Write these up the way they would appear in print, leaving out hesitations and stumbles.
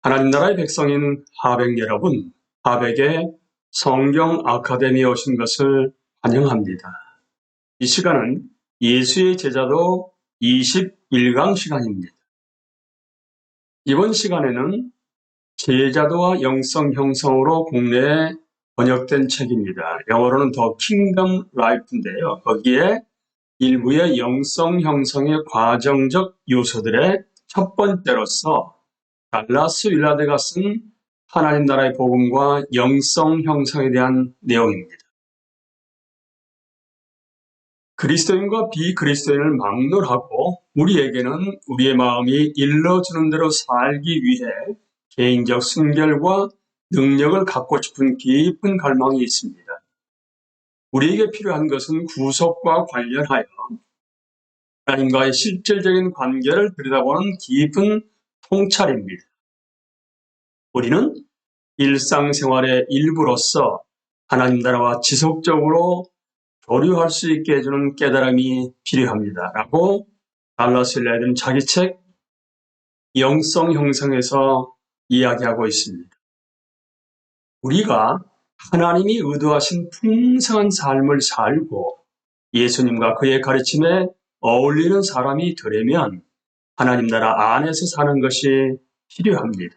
하나님 나라의 백성인 하백 여러분, 하백의 성경 아카데미에 오신 것을 환영합니다. 이 시간은 예수의 제자도 21강 시간입니다. 이번 시간에는 제자도와 영성 형성으로 국내에 번역된 책입니다. 영어로는 더 킹덤 라이프인데요. 거기에 일부의 영성 형성의 과정적 요소들의 첫 번째로서 달라스 윌라드가 쓴 하나님 나라의 복음과 영성 형성에 대한 내용입니다. 그리스도인과 비그리스도인을 막론하고 우리에게는 우리의 마음이 일러주는 대로 살기 위해 개인적 순결과 능력을 갖고 싶은 깊은 갈망이 있습니다. 우리에게 필요한 것은 구속과 관련하여 하나님과의 실질적인 관계를 들여다보는 깊은 통찰입니다. 우리는 일상생활의 일부로서 하나님 나라와 지속적으로 교류할 수 있게 해주는 깨달음이 필요합니다. 라고 달라스 윌라드는 자기 책 영성 형성에서 이야기하고 있습니다. 우리가 하나님이 의도하신 풍성한 삶을 살고 예수님과 그의 가르침에 어울리는 사람이 되려면 하나님 나라 안에서 사는 것이 필요합니다.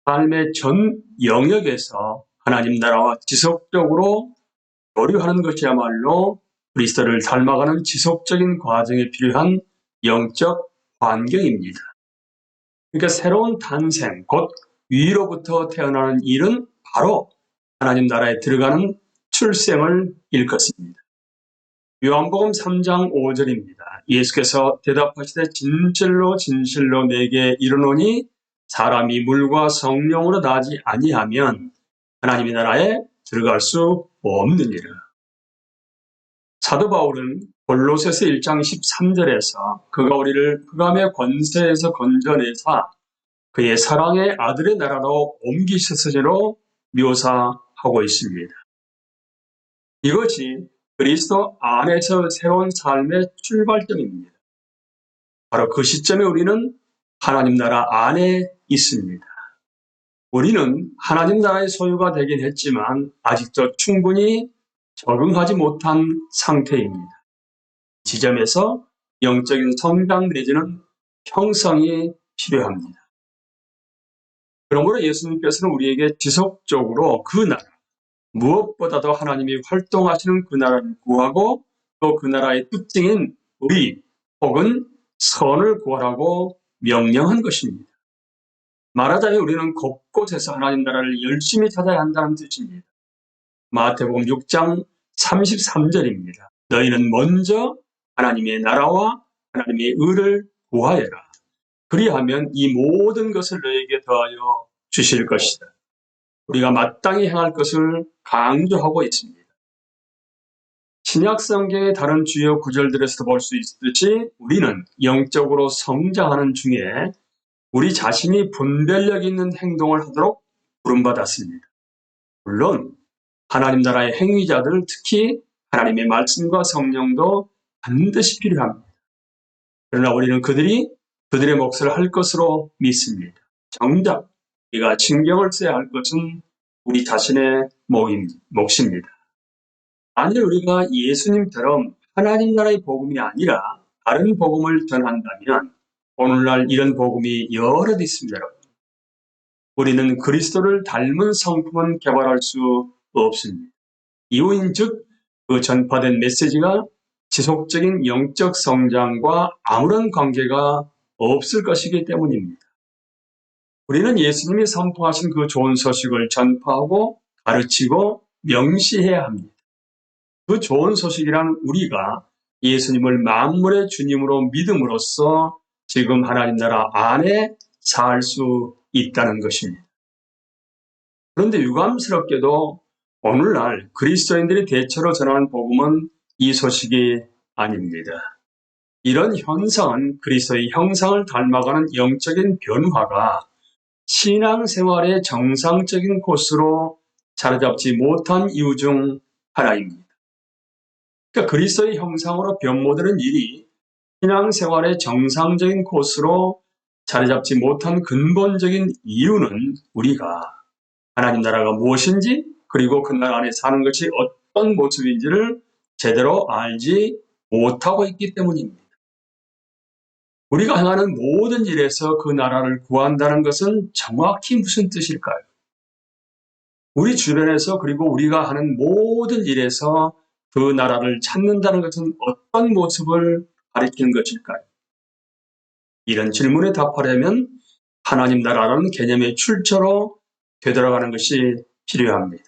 삶의 전 영역에서 하나님 나라와 지속적으로 교류하는 것이야말로 그리스도를 닮아가는 지속적인 과정에 필요한 영적 환경입니다. 그러니까 새로운 탄생, 곧 위로부터 태어나는 일은 바로 하나님 나라에 들어가는 출생을 일컫습니다. 요한복음 3장 5절입니다. 예수께서 대답하시되 진실로 진실로 내게 이르노니 사람이 물과 성령으로 나지 아니하면 하나님의 나라에 들어갈 수 없느니라. 사도 바울은 골로새서 1장 13절에서 그가 우리를 흑암의 권세에서 건져내사 그의 사랑의 아들의 나라로 옮기셨으리로 묘사하고 있습니다. 이것이 그리스도 안에서 새로운 삶의 출발점입니다. 바로 그 시점에 우리는 하나님 나라 안에 있습니다. 우리는 하나님 나라의 소유가 되긴 했지만 아직도 충분히 적응하지 못한 상태입니다. 지점에서 영적인 성장 내지는 형성이 필요합니다. 그러므로 예수님께서는 우리에게 지속적으로 그 나라, 무엇보다도 하나님이 활동하시는 그 나라를 구하고 또 그 나라의 특징인 의 혹은 선을 구하라고 명령한 것입니다. 말하자면 우리는 곳곳에서 하나님 나라를 열심히 찾아야 한다는 뜻입니다. 마태복음 6장 33절입니다. 너희는 먼저 하나님의 나라와 하나님의 의를 구하여라. 그리하면 이 모든 것을 너희에게 더하여 주실 것이다. 우리가 마땅히 행할 것을 강조하고 있습니다. 신약 성경의 다른 주요 구절들에서도 볼 수 있듯이 우리는 영적으로 성장하는 중에 우리 자신이 분별력 있는 행동을 하도록 부름받았습니다. 물론 하나님 나라의 행위자들, 특히 하나님의 말씀과 성령도 반드시 필요합니다. 그러나 우리는 그들의 몫을 할 것으로 믿습니다. 정작 우리가 신경을 써야 할 것은 우리 자신의 몫입니다. 만일 우리가 예수님처럼 하나님 나라의 복음이 아니라 다른 복음을 전한다면 오늘날 이런 복음이 여럿 있습니다. 우리는 그리스도를 닮은 성품은 개발할 수 없습니다. 이유인즉 그 전파된 메시지가 지속적인 영적 성장과 아무런 관계가 없을 것이기 때문입니다. 우리는 예수님이 선포하신 그 좋은 소식을 전파하고 가르치고 명시해야 합니다. 그 좋은 소식이란 우리가 예수님을 만물의 주님으로 믿음으로써 지금 하나님 나라 안에 살 수 있다는 것입니다. 그런데 유감스럽게도 오늘날 그리스도인들이 대체로 전하는 복음은 이 소식이 아닙니다. 이런 현상은 그리스도의 형상을 닮아가는 영적인 변화가 신앙생활의 정상적인 코스로 자리잡지 못한 이유 중 하나입니다. 그러니까 그리스도의 형상으로 변모되는 일이 신앙생활의 정상적인 코스로 자리 잡지 못한 근본적인 이유는 우리가 하나님 나라가 무엇인지 그리고 그 나라 안에 사는 것이 어떤 모습인지를 제대로 알지 못하고 있기 때문입니다. 우리가 행하는 모든 일에서 그 나라를 구한다는 것은 정확히 무슨 뜻일까요? 우리 주변에서 그리고 우리가 하는 모든 일에서 그 나라를 찾는다는 것은 어떤 모습을 가리키는 것일까요? 이런 질문에 답하려면 하나님 나라라는 개념의 출처로 되돌아가는 것이 필요합니다.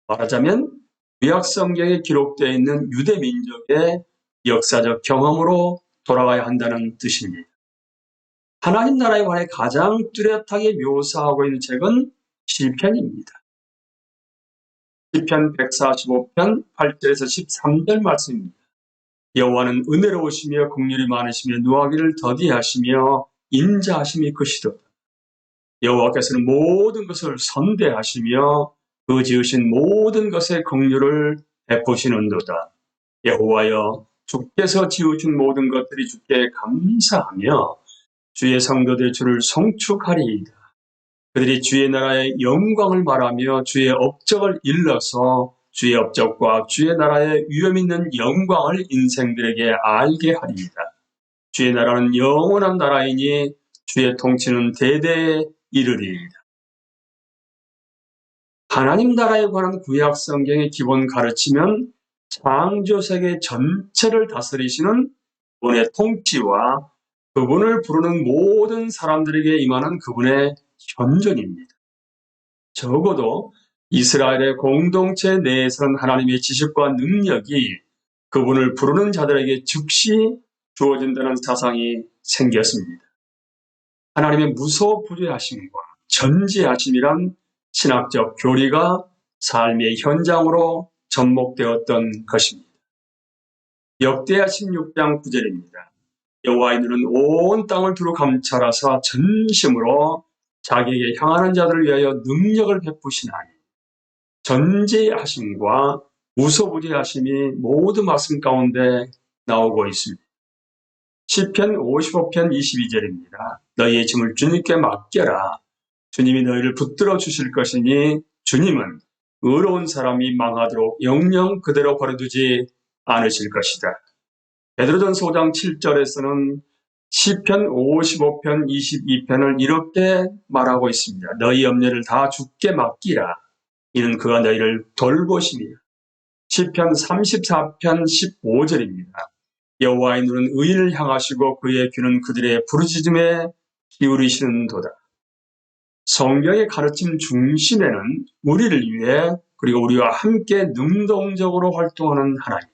말하자면 구약 성경에 기록되어 있는 유대 민족의 역사적 경험으로 돌아가야 한다는 뜻입니다. 하나님 나라에 관해 가장 뚜렷하게 묘사하고 있는 책은 시편입니다. 시편 145편 8절에서 13절 말씀입니다. 여호와는 은혜로우시며 긍휼이 많으시며 노하기를 더디하시며 인자하심이 크시도다. 여호와께서는 모든 것을 선대하시며 그 지으신 모든 것의 긍휼을 베푸시는도다. 여호와여, 주께서 지으신 모든 것들이 주께 감사하며 주의 성도들 주를 송축하리이다. 그들이 주의 나라의 영광을 말하며 주의 업적을 일러서 주의 업적과 주의 나라의 위엄 있는 영광을 인생들에게 알게 하리이다. 주의 나라는 영원한 나라이니 주의 통치는 대대에 이르리이다. 하나님 나라에 관한 구약 성경의 기본 가르침은 창조 세계 전체를 다스리시는 그분의 통치와 그분을 부르는 모든 사람들에게 임하는 그분의 현존입니다. 적어도 이스라엘의 공동체 내에서는 하나님의 지식과 능력이 그분을 부르는 자들에게 즉시 주어진다는 사상이 생겼습니다. 하나님의 무소부재하심과 전지하심이란 신학적 교리가 삶의 현장으로 접목되었던 것입니다. 역대하 16장 9절입니다. 여호와의 눈은 온 땅을 두루 감찰하사 전심으로 자기에게 향하는 자들을 위하여 능력을 베푸시나니 전지하심과 무소부재하심이 모두 말씀 가운데 나오고 있습니다. 시편 55편 22절입니다. 너희의 짐을 주님께 맡겨라. 주님이 너희를 붙들어 주실 것이니 주님은 의로운 사람이 망하도록 영영 그대로 버려두지 않으실 것이다. 베드로전서 5장 7절에서는 시편 55편 22편을 이렇게 말하고 있습니다. 너희 염려를 다 주께 맡기라. 이는 그가 너희를 돌보십니다. 시편 34편 15절입니다. 여호와의 눈은 의인을 향하시고 그의 귀는 그들의 부르짖음에 기울이시는도다. 성경의 가르침 중심에는 우리를 위해 그리고 우리와 함께 능동적으로 활동하는 하나님,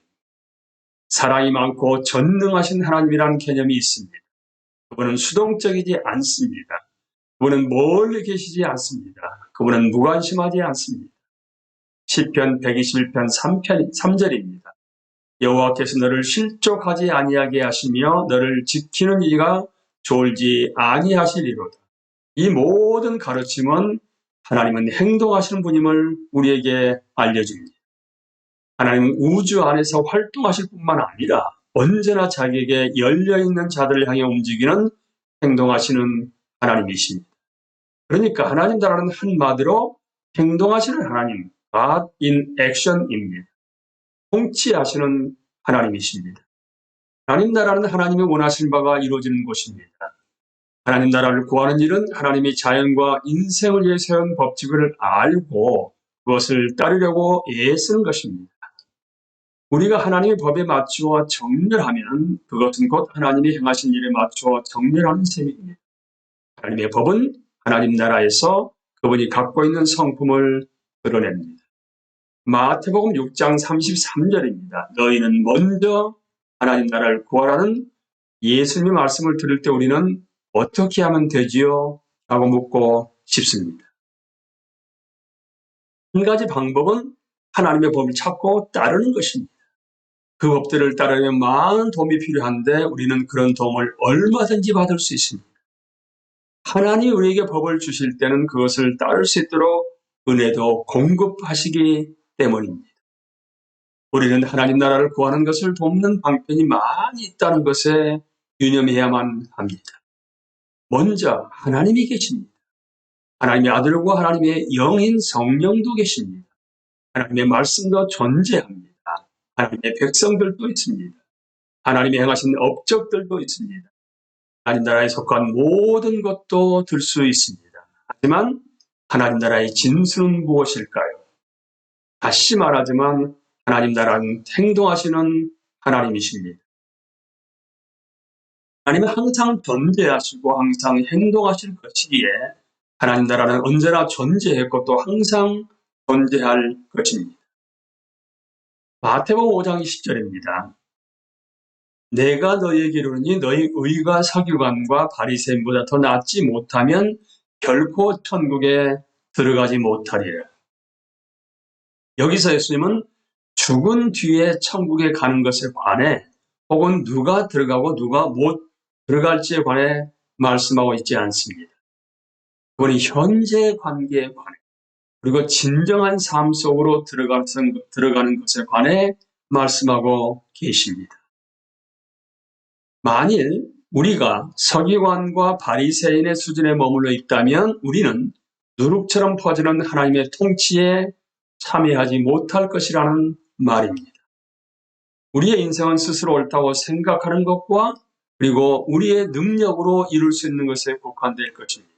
사랑이 많고 전능하신 하나님이라는 개념이 있습니다. 그분은 수동적이지 않습니다. 그분은 멀리 계시지 않습니다. 그분은 무관심하지 않습니다. 시편 121편 3절입니다. 여호와께서 너를 실족하지 아니하게 하시며 너를 지키는 이가 졸지 아니하시리로다. 이 모든 가르침은 하나님은 행동하시는 분임을 우리에게 알려줍니다. 하나님은 우주 안에서 활동하실 뿐만 아니라 언제나 자기에게 열려있는 자들을 향해 움직이는 행동하시는 하나님이십니다. 그러니까 하나님 나라는 한마디로 행동하시는 하나님, God in action입니다. 통치하시는 하나님이십니다. 하나님 나라는 하나님의 원하신 바가 이루어지는 곳입니다. 하나님 나라를 구하는 일은 하나님이 자연과 인생을 위해 세운 법칙을 알고 그것을 따르려고 애쓰는 것입니다. 우리가 하나님의 법에 맞추어 정렬하면 그것은 곧 하나님이 행하신 일에 맞추어 정렬하는 셈입니다. 하나님의 법은 하나님 나라에서 그분이 갖고 있는 성품을 드러냅니다. 마태복음 6장 33절입니다. 너희는 먼저 하나님 나라를 구하라는 예수님의 말씀을 들을 때 우리는 어떻게 하면 되지요? 라고 묻고 싶습니다. 한 가지 방법은 하나님의 법을 찾고 따르는 것입니다. 그 법들을 따르려면 많은 도움이 필요한데 우리는 그런 도움을 얼마든지 받을 수 있습니다. 하나님이 우리에게 법을 주실 때는 그것을 따를 수 있도록 은혜도 공급하시기 때문입니다. 우리는 하나님 나라를 구하는 것을 돕는 방편이 많이 있다는 것에 유념해야만 합니다. 먼저 하나님이 계십니다. 하나님의 아들과 하나님의 영인 성령도 계십니다. 하나님의 말씀도 존재합니다. 하나님의 백성들도 있습니다. 하나님이 행하신 업적들도 있습니다. 하나님 나라에 속한 모든 것도 들 수 있습니다. 하지만 하나님 나라의 진수는 무엇일까요? 다시 말하지만 하나님 나라는 행동하시는 하나님이십니다. 하나님은 항상 존재하시고 항상 행동하실 것이기에 하나님 나라는 언제나 존재했고 또 항상 존재할 것입니다. 마태복음 5장 10절입니다. 내가 너희에게 이르노니 너희 의가 서기관과 바리새인보다 더 낫지 못하면 결코 천국에 들어가지 못하리라. 여기서 예수님은 죽은 뒤에 천국에 가는 것에 관해 혹은 누가 들어가고 누가 못 들어갈지에 관해 말씀하고 있지 않습니다. 그분이 현재 관계에 관해 그리고 진정한 삶 속으로 들어가는 것에 관해 말씀하고 계십니다. 만일 우리가 서기관과 바리새인의 수준에 머물러 있다면 우리는 누룩처럼 퍼지는 하나님의 통치에 참여하지 못할 것이라는 말입니다. 우리의 인생은 스스로 옳다고 생각하는 것과 그리고 우리의 능력으로 이룰 수 있는 것에 국한될 것입니다.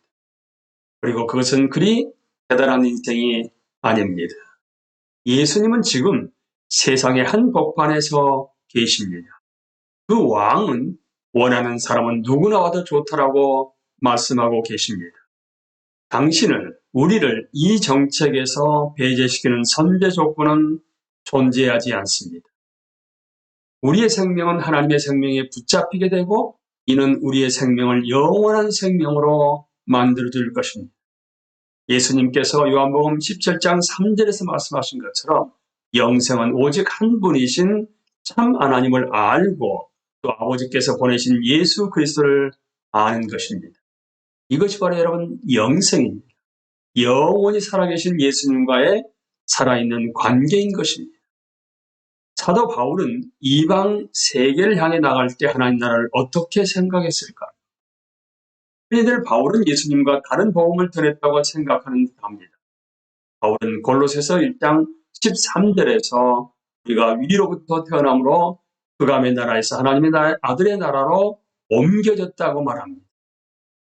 그리고 그것은 그리 대단한 인생이 아닙니다. 예수님은 지금 세상의 한복판에서 계십니다. 그 왕은 원하는 사람은 누구나 와도 좋다라고 말씀하고 계십니다. 당신을, 우리를 이 정책에서 배제시키는 선제 조건은 존재하지 않습니다. 우리의 생명은 하나님의 생명에 붙잡히게 되고 이는 우리의 생명을 영원한 생명으로 만들어줄 것입니다. 예수님께서 요한복음 17장 3절에서 말씀하신 것처럼 영생은 오직 한 분이신 참 하나님을 알고 또 아버지께서 보내신 예수 그리스도를 아는 것입니다. 이것이 바로 여러분 영생입니다. 영원히 살아계신 예수님과의 살아있는 관계인 것입니다. 사도 바울은 이방 세계를 향해 나갈 때 하나님 나라를 어떻게 생각했을까? 흔히들 바울은 예수님과 다른 복음을 전했다고 생각하는 듯합니다. 바울은 골로새서 1장 13절에서 우리가 위로부터 태어남으로 흑암의 나라에서 하나님의 아들의 나라로 옮겨졌다고 말합니다.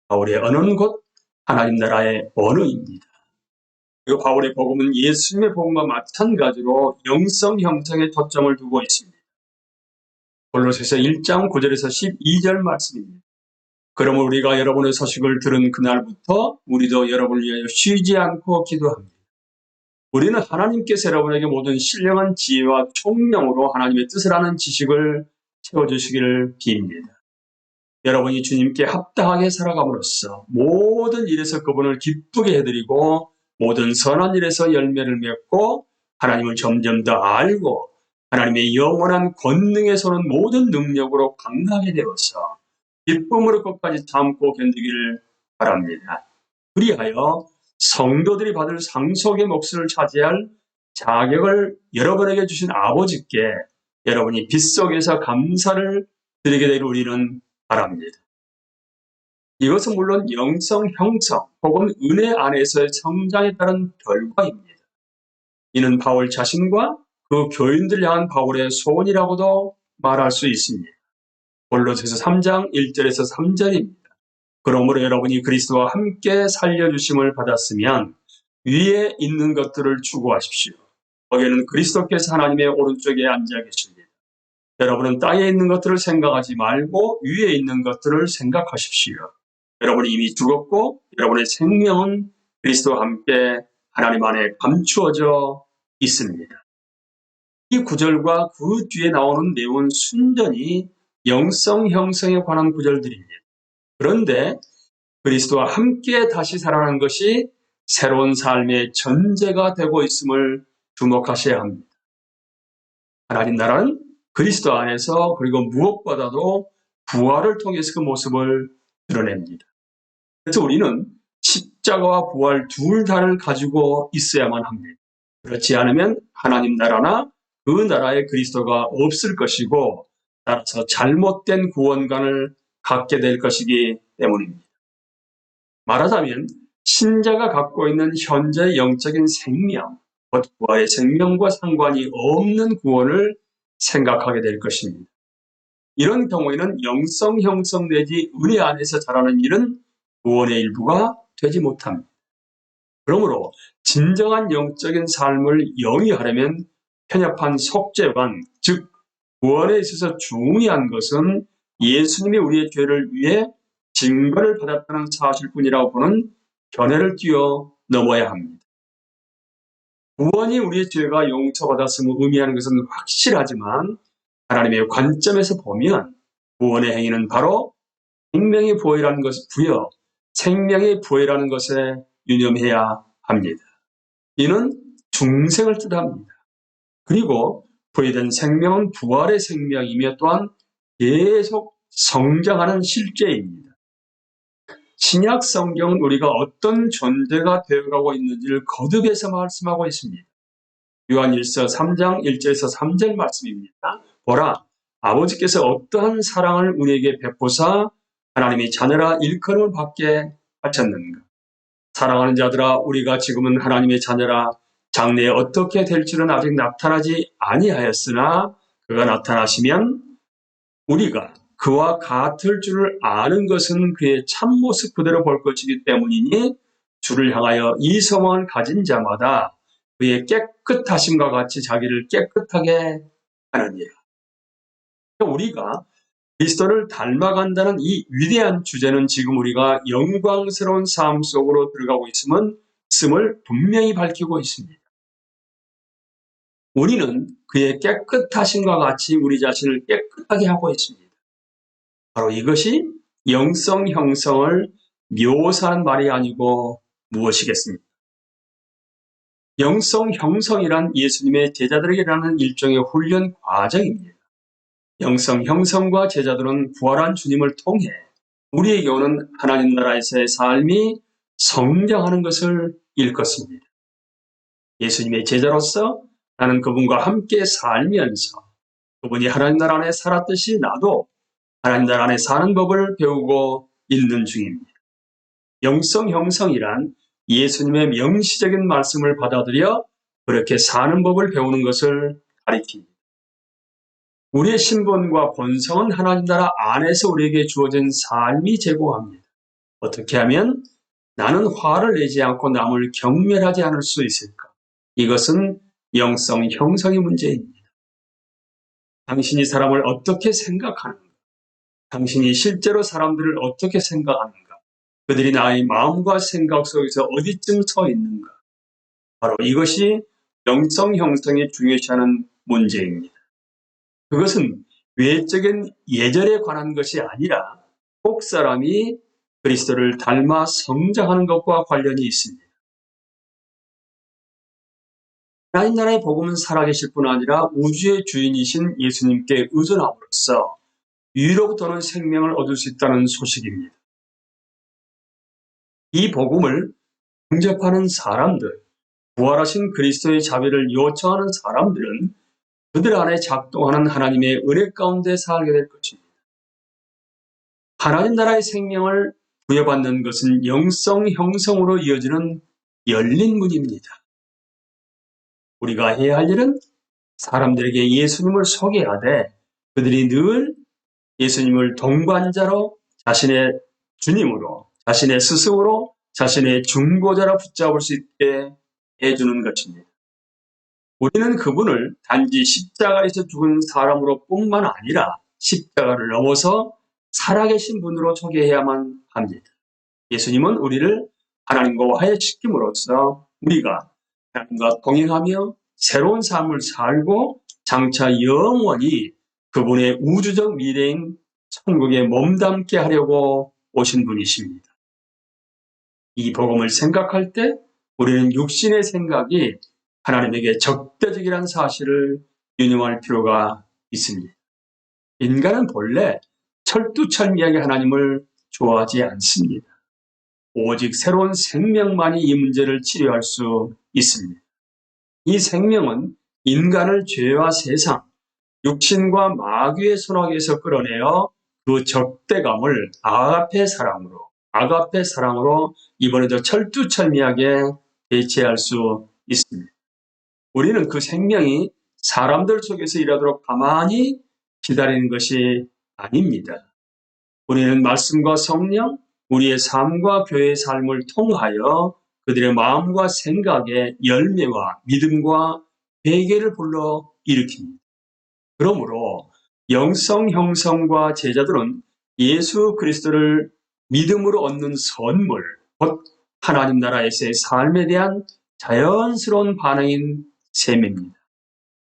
바울의 언어는 곧 하나님 나라의 언어입니다. 그리고 바울의 복음은 예수님의 복음과 마찬가지로 영성 형성에 초점을 두고 있습니다. 골로새서 1장 9절에서 12절 말씀입니다. 그러므로 우리가 여러분의 소식을 들은 그날부터 우리도 여러분을 위하여 쉬지 않고 기도합니다. 우리는 하나님께서 여러분에게 모든 신령한 지혜와 총명으로 하나님의 뜻을 아는 지식을 채워주시기를 빕니다. 여러분이 주님께 합당하게 살아감으로써 모든 일에서 그분을 기쁘게 해드리고 모든 선한 일에서 열매를 맺고 하나님을 점점 더 알고 하나님의 영원한 권능에 서는 모든 능력으로 강하게 되어서 기쁨으로 끝까지 참고 견디기를 바랍니다. 그리하여 성도들이 받을 상속의 몫을 차지할 자격을 여러분에게 주신 아버지께 여러분이 빗속에서 감사를 드리게 되기를 우리는 바랍니다. 이것은 물론 영성 형성 혹은 은혜 안에서의 성장에 따른 결과입니다. 이는 바울 자신과 그 교인들 향한 바울의 소원이라고도 말할 수 있습니다. 골로새서 3장 1절에서 3절입니다. 그러므로 여러분이 그리스도와 함께 살려주심을 받았으면 위에 있는 것들을 추구하십시오. 거기에는 그리스도께서 하나님의 오른쪽에 앉아 계십니다. 여러분은 땅에 있는 것들을 생각하지 말고 위에 있는 것들을 생각하십시오. 여러분이 이미 죽었고 여러분의 생명은 그리스도와 함께 하나님 안에 감추어져 있습니다. 이 구절과 그 뒤에 나오는 내용은 순전히 영성 형성에 관한 구절들입니다. 그런데 그리스도와 함께 다시 살아나는 것이 새로운 삶의 전제가 되고 있음을 주목하셔야 합니다. 하나님 나라는 그리스도 안에서 그리고 무엇보다도 부활을 통해서 그 모습을 드러냅니다. 그래서 우리는 십자가와 부활 둘 다를 가지고 있어야만 합니다. 그렇지 않으면 하나님 나라나 그 나라의 그리스도가 없을 것이고 따라서 잘못된 구원관을 갖게 될 것이기 때문입니다. 말하자면 신자가 갖고 있는 현재의 영적인 생명, 곧 부활의 생명과 상관이 없는 구원을 생각하게 될 것입니다. 이런 경우에는 영성 형성 내지 은혜 안에서 자라는 일은 구원의 일부가 되지 못합니다. 그러므로 진정한 영적인 삶을 영위하려면 편협한 속죄관, 즉 구원에 있어서 중요한 것은 예수님이 우리의 죄를 위해 징벌을 받았다는 사실뿐이라고 보는 견해를 뛰어넘어야 합니다. 구원이 우리의 죄가 용서받았음을 의미하는 것은 확실하지만 하나님의 관점에서 보면 구원의 행위는 바로 생명의 부여라는 것에 유념해야 합니다. 이는 중생을 뜻합니다. 그리고 부여된 생명은 부활의 생명이며 또한 계속 성장하는 실제입니다. 신약 성경은 우리가 어떤 존재가 되어가고 있는지를 거듭해서 말씀하고 있습니다. 요한일서 3장 1절에서 3절 말씀입니다. 보라, 아버지께서 어떠한 사랑을 우리에게 베푸사 하나님이 자녀라 일컬음을 받게 하셨는가. 사랑하는 자들아, 우리가 지금은 하나님의 자녀라. 장래에 어떻게 될지는 아직 나타나지 아니하였으나 그가 나타나시면 우리가 그와 같을 줄을 아는 것은 그의 참모습 그대로 볼 것이기 때문이니 주를 향하여 이 소망을 가진 자마다 그의 깨끗하심과 같이 자기를 깨끗하게 하느니라. 우리가 그리스도를 닮아간다는 이 위대한 주제는 지금 우리가 영광스러운 삶 속으로 들어가고 있음을 분명히 밝히고 있습니다. 우리는 그의 깨끗하심과 같이 우리 자신을 깨끗하게 하고 있습니다. 바로 이것이 영성 형성을 묘사한 말이 아니고 무엇이겠습니까? 영성 형성이란 예수님의 제자들에게 일어나는 일종의 훈련 과정입니다. 영성 형성과 제자들은 부활한 주님을 통해 우리에게 오는 하나님 나라에서의 삶이 성장하는 것을 일컫습니다. 예수님의 제자로서 나는 그분과 함께 살면서 그분이 하나님 나라 안에 살았듯이 나도 하나님 나라 안에 사는 법을 배우고 있는 중입니다. 영성 형성이란 예수님의 명시적인 말씀을 받아들여 그렇게 사는 법을 배우는 것을 가리킵니다. 우리의 신분과 본성은 하나님 나라 안에서 우리에게 주어진 삶이 제공합니다. 어떻게 하면 나는 화를 내지 않고 남을 경멸하지 않을 수 있을까? 이것은 영성 형성의 문제입니다. 당신이 사람을 어떻게 생각하는가? 당신이 실제로 사람들을 어떻게 생각하는가? 그들이 나의 마음과 생각 속에서 어디쯤 서 있는가? 바로 이것이 영성 형성에 중요시하는 문제입니다. 그것은 외적인 예절에 관한 것이 아니라 꼭 사람이 그리스도를 닮아 성장하는 것과 관련이 있습니다. 하나님 나라의 복음은 살아계실 뿐 아니라 우주의 주인이신 예수님께 의존함으로써 위로부터는 생명을 얻을 수 있다는 소식입니다. 이 복음을 영접하는 사람들, 부활하신 그리스도의 자비를 요청하는 사람들은 그들 안에 작동하는 하나님의 은혜 가운데 살게 될 것입니다. 하나님 나라의 생명을 부여받는 것은 영성 형성으로 이어지는 열린 문입니다. 우리가 해야 할 일은 사람들에게 예수님을 소개하되 그들이 늘 예수님을 동반자로 자신의 주님으로, 자신의 스승으로, 자신의 중보자로 붙잡을 수 있게 해주는 것입니다. 우리는 그분을 단지 십자가에서 죽은 사람으로 뿐만 아니라 십자가를 넘어서 살아계신 분으로 소개해야만 합니다. 예수님은 우리를 하나님과 화해시킴으로써 우리가 하나님과 동행하며 새로운 삶을 살고 장차 영원히 그분의 우주적 미래인 천국에 몸담게 하려고 오신 분이십니다. 이 복음을 생각할 때 우리는 육신의 생각이 하나님에게 적대적이라는 사실을 유념할 필요가 있습니다. 인간은 본래 철두철미하게 하나님을 좋아하지 않습니다. 오직 새로운 생명만이 이 문제를 치료할 수 있습니다. 이 생명은 인간을 죄와 세상, 육신과 마귀의 손아귀에서 끌어내어 그 적대감을 아가페 사랑으로, 아가페 사랑으로 이번에도 철두철미하게 대체할 수 있습니다. 우리는 그 생명이 사람들 속에서 일하도록 가만히 기다리는 것이 아닙니다. 우리는 말씀과 성령, 우리의 삶과 교회의 삶을 통하여 그들의 마음과 생각에 열매와 믿음과 회개를 불러 일으킵니다. 그러므로 영성 형성과 제자들은 예수 그리스도를 믿음으로 얻는 선물, 곧 하나님 나라에서의 삶에 대한 자연스러운 반응인 셈입니다.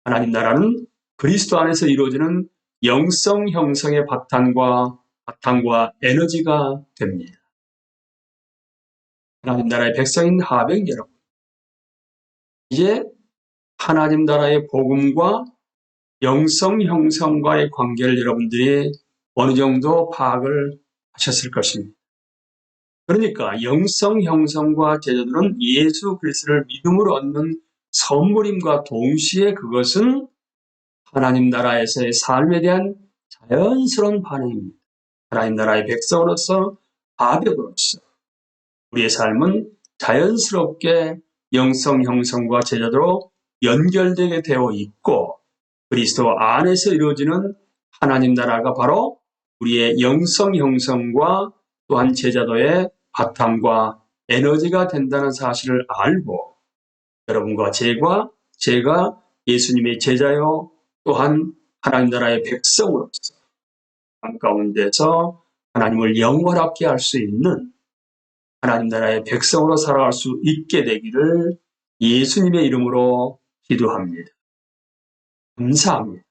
하나님 나라는 그리스도 안에서 이루어지는 영성 형성의 바탕과 에너지가 됩니다. 하나님 나라의 백성인 하백 여러분, 이제 하나님 나라의 복음과 영성 형성과의 관계를 여러분들이 어느 정도 파악을 하셨을 것입니다. 그러니까 영성 형성과 제자들은 예수 그리스도를 믿음으로 얻는 선물임과 동시에 그것은 하나님 나라에서의 삶에 대한 자연스러운 반응입니다. 하나님 나라의 백성으로서, 아백으로서 우리의 삶은 자연스럽게 영성 형성과 제자도로 연결되게 되어 있고, 그리스도 안에서 이루어지는 하나님 나라가 바로 우리의 영성 형성과 또한 제자도의 바탕과 에너지가 된다는 사실을 알고, 여러분과 제가 예수님의 제자요 또한 하나님 나라의 백성으로서 삶 가운데서 하나님을 영원하게 할 수 있는 하나님 나라의 백성으로 살아갈 수 있게 되기를 예수님의 이름으로 기도합니다. 감사합니다.